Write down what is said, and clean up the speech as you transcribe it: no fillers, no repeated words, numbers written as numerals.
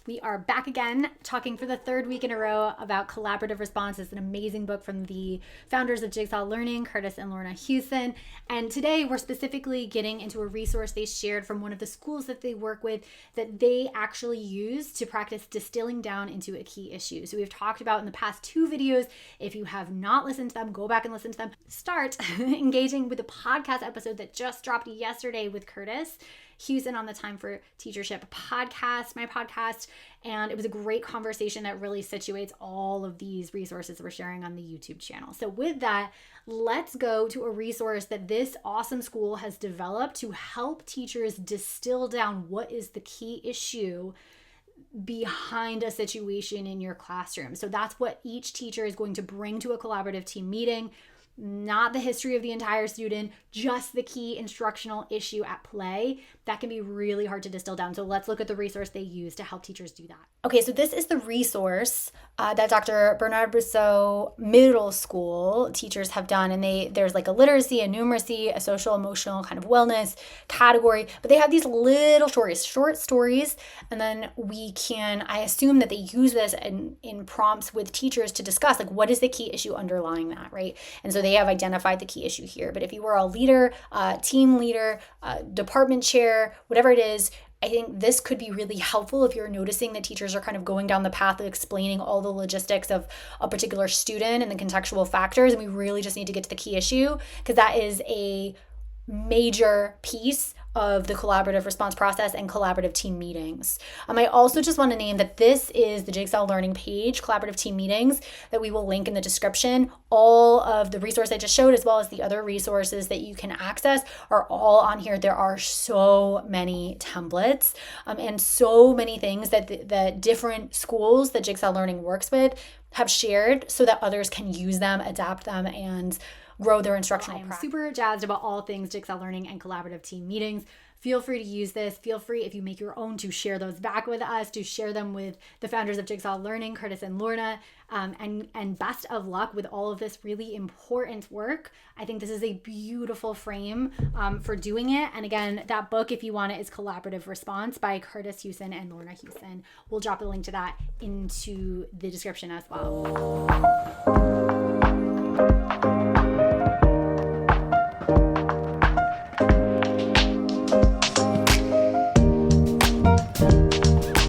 We are back again talking for the third week in a row about collaborative response. It's an amazing book from the founders of Jigsaw Learning, Curtis and Lorna Hewson. And today we're specifically getting into a resource they shared from one of the schools that they work with that they actually use to practice distilling down into a key issue. So we've talked about in the past 2 videos. If you have not listened to them, go back and listen to them. Start engaging with the podcast episode that just dropped yesterday with Curtis Hewson on the Time for Teachership podcast, my podcast. And it was a great conversation that really situates all of these resources we're sharing on the YouTube channel. So with that, let's go to a resource that this awesome school has developed to help teachers distill down what is the key issue behind a situation in your classroom. So that's what each teacher is going to bring to a collaborative team meeting. Not the history of the entire student, just the key instructional issue at play. That can be really hard to distill down. So let's look at the resource they use to help teachers do that. Okay, so this is the resource that Dr. Bernard Brosseau Middle School teachers have done. And there's like a literacy, a numeracy, a social, emotional kind of wellness category. But they have these little stories, short stories. And then I assume that they use this in prompts with teachers to discuss like what is the key issue underlying that, right? And so they have identified the key issue here. But if you were a leader, team leader, department chair, whatever it is, I think this could be really helpful if you're noticing that teachers are kind of going down the path of explaining all the logistics of a particular student and the contextual factors. And we really just need to get to the key issue because that is a major piece of the collaborative response process and collaborative team meetings. I also just want to name that this is the Jigsaw Learning page, collaborative team meetings, that we will link in the description. All of the resource I just showed, as well as the other resources that you can access, are all on here. There are so many templates and so many things that the different schools that Jigsaw Learning works with have shared so that others can use them, adapt them, and grow their instructional practice. I'm super jazzed about all things Jigsaw Learning and collaborative team meetings. Feel free to use this. Feel free, if you make your own, to share those back with us, to share them with the founders of Jigsaw Learning, Curtis and Lorna, and best of luck with all of this really important work. I think this is a beautiful frame for doing it. And again, that book, if you want it, is Collaborative Response by Curtis Hewson and Lorna Hewson. We'll drop a link to that into the description as well.